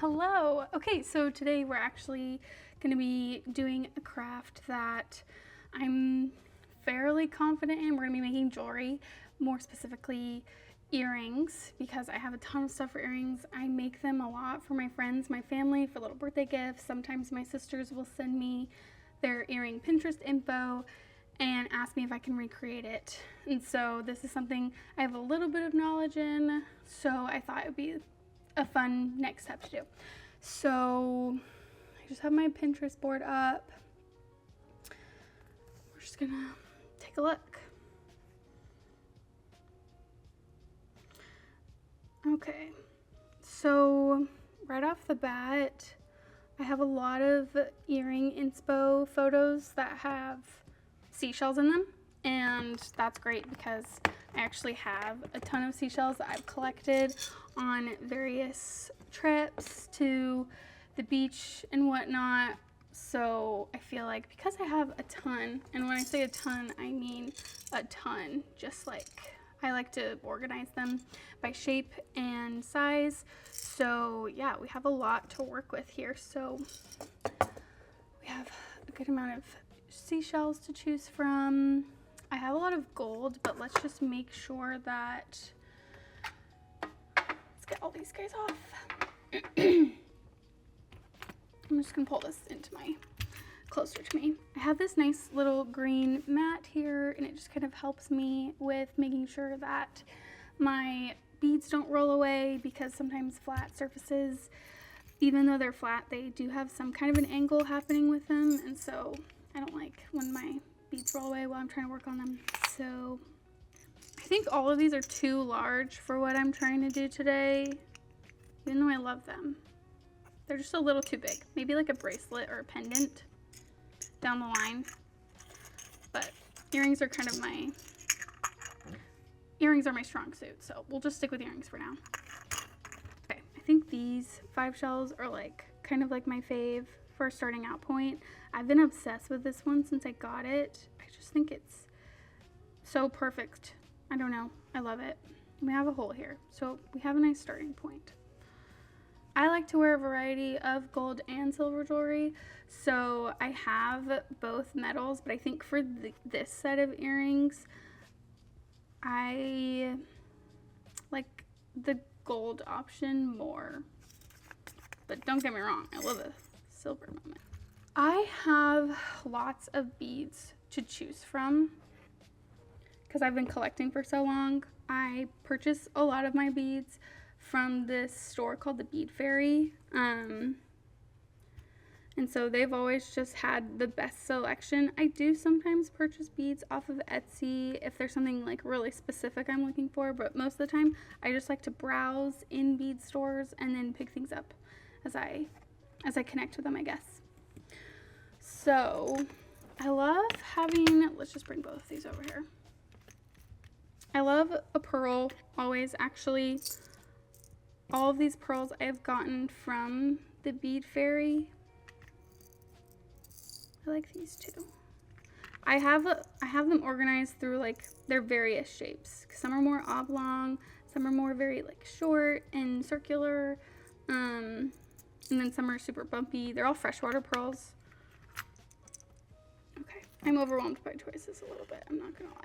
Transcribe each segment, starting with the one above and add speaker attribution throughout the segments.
Speaker 1: Hello. Okay, so today we're actually going to be doing a craft that I'm fairly confident in. We're going to be making jewelry, more specifically earrings, because I have a ton of stuff for earrings. I make them a lot for my friends, my family, for little birthday gifts. Sometimes my sisters will send me their earring Pinterest info and ask me if I can recreate it. And so this is something I have a little bit of knowledge in, so I thought it would be a fun next step to do. So I just have my Pinterest board up. We're just gonna take a look. Okay, so right off the bat, I have a lot of earring inspo photos that have seashells in them, and that's great because I actually have a ton of seashells that I've collected on various trips to the beach and whatnot. So I feel like because I have a ton, and when I say a ton, I mean a ton, just like I like to organize them by shape and size. So yeah, we have a lot to work with here. So we have a good amount of seashells to choose from. I have a lot of gold, but let's just make sure that, let's get all these guys off. I'm just gonna pull this into closer to me. I have this nice little green mat here, and it just kind of helps me with making sure that my beads don't roll away, because sometimes flat surfaces, even though they're flat, they do have some kind of an angle happening with them, and so I don't like when my beads roll away while I'm trying to work on them. So I think all of these are too large for what I'm trying to do today, even though I love them. They're just a little too big. Maybe like a bracelet or a pendant down the line. But earrings are kind of my strong suit, so we'll just stick with earrings for now. Okay, I think these 5 shells are like kind of like my fave for a starting out point. I've been obsessed with this one since I got it. I just think it's so perfect. I don't know, I love it. We have a hole here, so we have a nice starting point. I like to wear a variety of gold and silver jewelry, so I have both metals, but I think for this set of earrings, I like the gold option more. But don't get me wrong, I love a silver moment. I have lots of beads to choose from because I've been collecting for so long. I purchase a lot of my beads from this store called the Bead Fairy, and so they've always just had the best selection. I do sometimes purchase beads off of Etsy if there's something like really specific I'm looking for, but most of the time I just like to browse in bead stores and then pick things up as I connect with them, I guess. So I love having, let's just bring both of these over here. I love a pearl always. Actually, all of these pearls I've gotten from the Bead Fairy. I like these too. I have them organized through like their various shapes. Some are more oblong, some are more very like short and circular, and then some are super bumpy. They're all freshwater pearls. Okay, I'm overwhelmed by choices a little bit, I'm not gonna lie.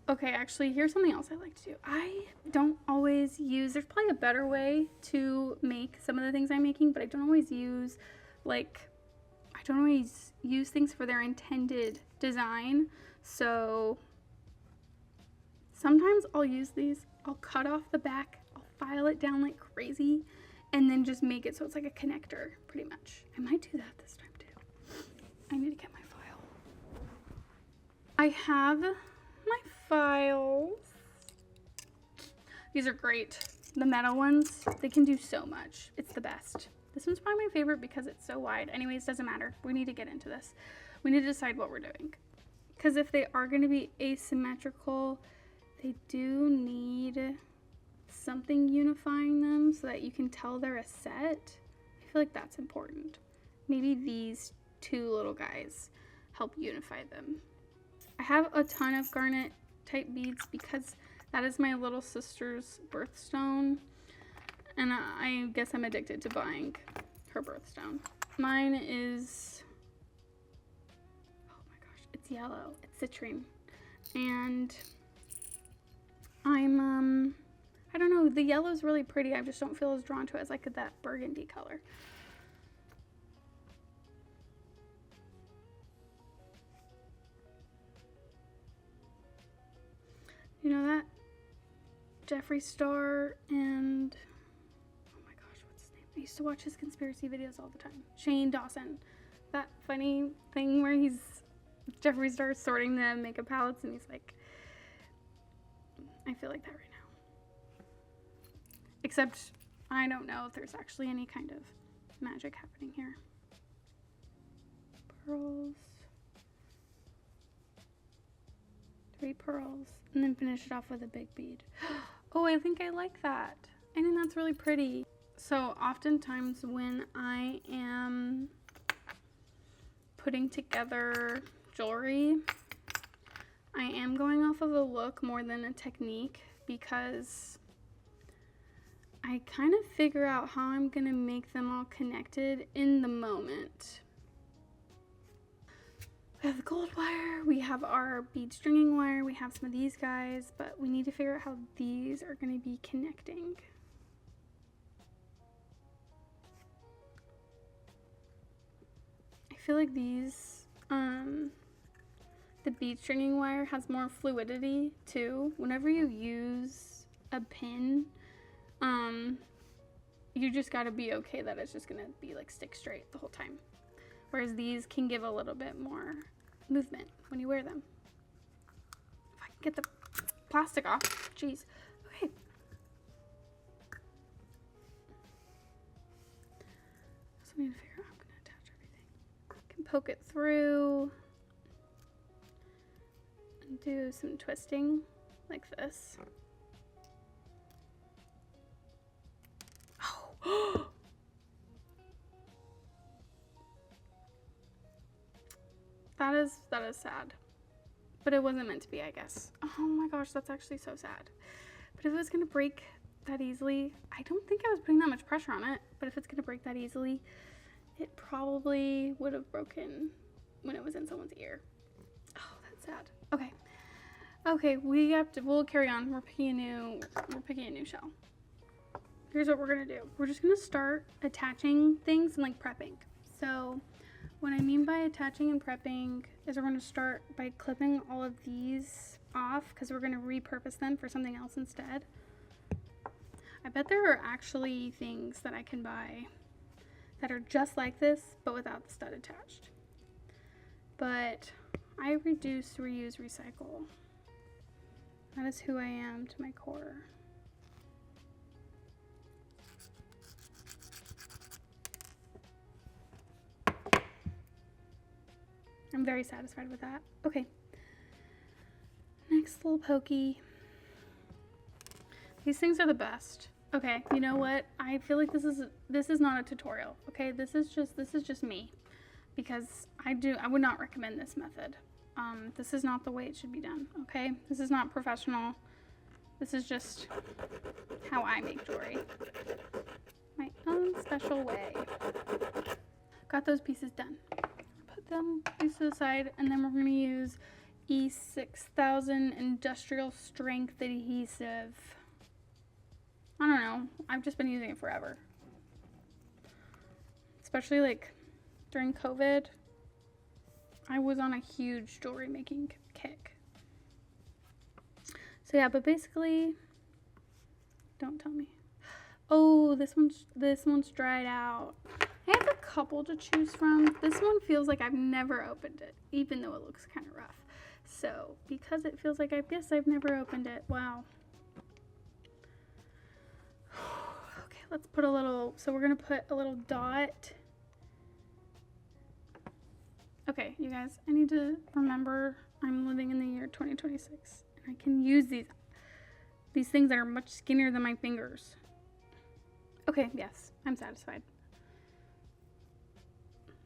Speaker 1: Okay, actually, here's something else I like to do. I don't always use, there's probably a better way to make some of the things I'm making, but I don't always use things for their intended design. So sometimes I'll use these, I'll cut off the back, I'll file it down like crazy, and then just make it so it's like a connector, pretty much. I might do that this time too. I need to get my file. I have my files. These are great. The metal ones, they can do so much. It's the best. This one's probably my favorite because it's so wide. Anyways, doesn't matter. We need to get into this. We need to decide what we're doing. Because if they are going to be asymmetrical, they do need something unifying them so that you can tell they're a set. I feel like that's important. Maybe these 2 little guys help unify them. I have a ton of garnet type beads because that is my little sister's birthstone. And I guess I'm addicted to buying her birthstone. Mine is, oh my gosh, it's yellow. It's citrine. And I don't know, the yellow's really pretty. I just don't feel as drawn to it as like that burgundy color. You know that? Jeffree Star and, oh my gosh, what's his name? I used to watch his conspiracy videos all the time. Shane Dawson. That funny thing where Jeffree Star sorting the makeup palettes and he's like, I feel like that right now. Except I don't know if there's actually any kind of magic happening here. Pearls. 3 pearls. And then finish it off with a big bead. Oh, I think I like that. I think that's really pretty. So oftentimes when I am putting together jewelry, I am going off of a look more than a technique, because I kind of figure out how I'm gonna make them all connected in the moment. We have the gold wire, we have our bead stringing wire, we have some of these guys, but we need to figure out how these are going to be connecting. I feel like these, the bead stringing wire has more fluidity too. Whenever you use a pin, you just got to be okay that it's just going to be like stick straight the whole time. Whereas these can give a little bit more movement when you wear them. If I can get the plastic off, jeez. Okay. So I need to figure out how I'm going to attach everything. I can poke it through and do some twisting like this. Oh! That is sad. But it wasn't meant to be, I guess. Oh my gosh, that's actually so sad. But if it was gonna break that easily, I don't think I was putting that much pressure on it, but if it's gonna break that easily, it probably would have broken when it was in someone's ear. Oh, that's sad. Okay. Okay, we'll carry on. We're picking a new shell. Here's what we're gonna do. We're just gonna start attaching things and like prepping. So what I mean by attaching and prepping is we're going to start by clipping all of these off because we're going to repurpose them for something else instead. I bet there are actually things that I can buy that are just like this but without the stud attached. But I reduce, reuse, recycle. That is who I am to my core. I'm very satisfied with that. Okay. Next little pokey. These things are the best. Okay, you know what? I feel like this is not a tutorial. Okay, this is just me, because I would not recommend this method. This is not the way it should be done. Okay, this is not professional. This is just how I make jewelry, my own special way. Got those pieces done. Them these to the side, and then we're going to use E6000 industrial strength adhesive. I don't know, I've just been using it forever, especially like during COVID. I was on a huge jewelry making kick. So yeah, but basically, don't tell me. Oh, this one's dried out. I have a couple to choose from. This one feels like I've never opened it, even though it looks kind of rough. So, because it feels like I've never opened it. Wow. Okay, let's put a little, so we're going to put a little dot. Okay, you guys, I need to remember I'm living in the year 2026, and I can use these things that are much skinnier than my fingers. Okay, yes, I'm satisfied.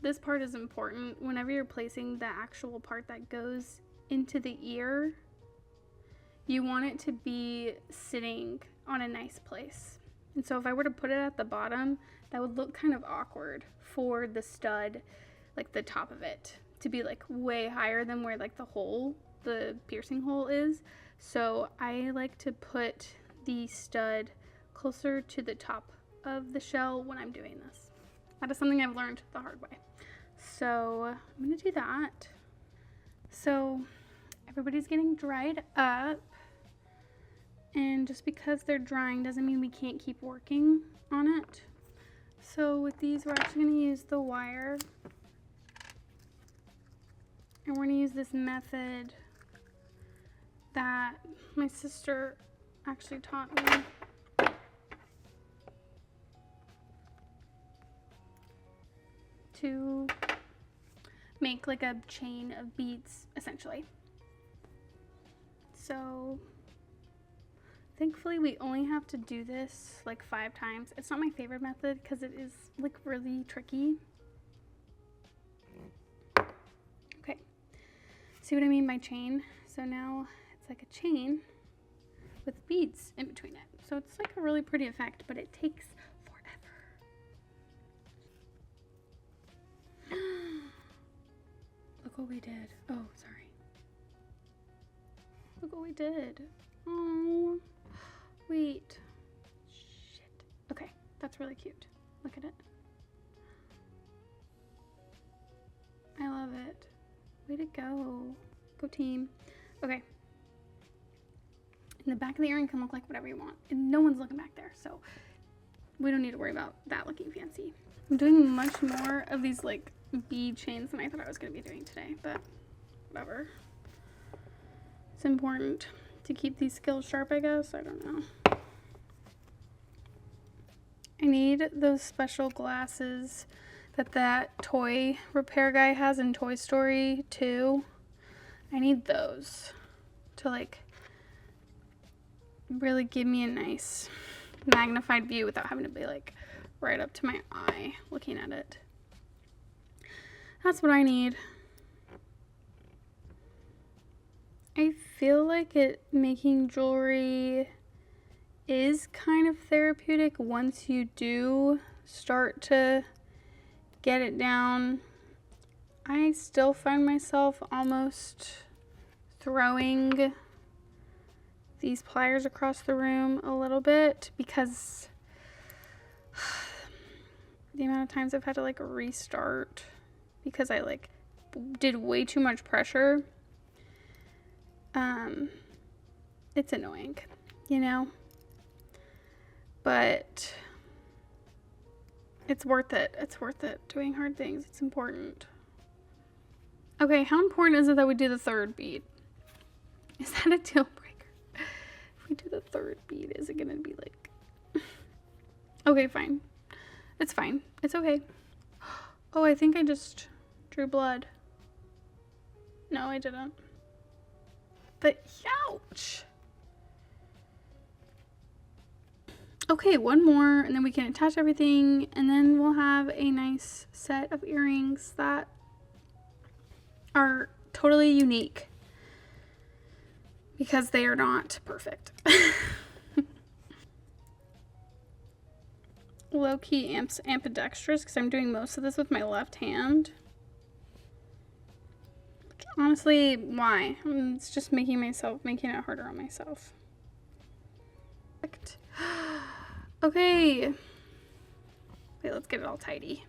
Speaker 1: This part is important. Whenever you're placing the actual part that goes into the ear, you want it to be sitting on a nice place, And so if I were to put it at the bottom, that would look kind of awkward for the stud, like the top of it, to be like way higher than where like the piercing hole is. So I like to put the stud closer to the top of the shell when I'm doing this. That is something I've learned the hard way. So I'm gonna do that. So everybody's getting dried up, and just because they're drying doesn't mean we can't keep working on it. So with these, we're actually gonna use the wire, and we're gonna use this method that my sister actually taught me. To make like a chain of beads, essentially. So thankfully we only have to do this like 5 times. It's not my favorite method because it is like really tricky. Okay, see what I mean by chain? So now it's like a chain with beads in between it. So it's like a really pretty effect, but it takes forever. Look what we did. Oh, sorry. Look what we did. Oh, wait. Shit. Okay, that's really cute. Look at it. I love it. Way to go. Go team. Okay. And the back of the earring can look like whatever you want. And no one's looking back there, so we don't need to worry about that looking fancy. I'm doing much more of these like bead chains than I thought I was going to be doing today, but whatever. It's important to keep these skills sharp, I guess. I don't know. I need those special glasses that toy repair guy has in Toy Story 2. I need those to like really give me a nice magnified view without having to be like right up to my eye looking at it. That's what I need. I feel like making jewelry is kind of therapeutic once you do start to get it down. I still find myself almost throwing these pliers across the room a little bit because the amount of times I've had to like restart because I like did way too much pressure. It's annoying, you know, but it's worth it. It's worth it. Doing hard things. It's important. Okay, how important is it that we do the 3rd bead? Is that a deal breaker? If we do the 3rd bead, is it gonna be like... Okay, fine. It's fine. It's okay. Oh, I think I just drew blood. No, I didn't. But, ouch! Okay, one more, and then we can attach everything, and then we'll have a nice set of earrings that are totally unique because they are not perfect. Low-key ambidextrous because I'm doing most of this with my left hand. Honestly, why? It's just making it harder on myself. Perfect. Okay. Wait, let's get it all tidy.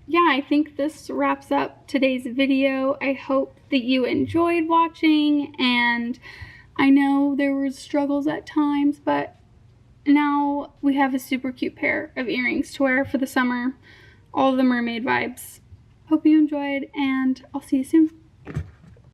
Speaker 1: Yeah, I think this wraps up today's video. I hope that you enjoyed watching, and I know there were struggles at times, but now we have a super cute pair of earrings to wear for the summer. All the mermaid vibes. Hope you enjoyed, and I'll see you soon.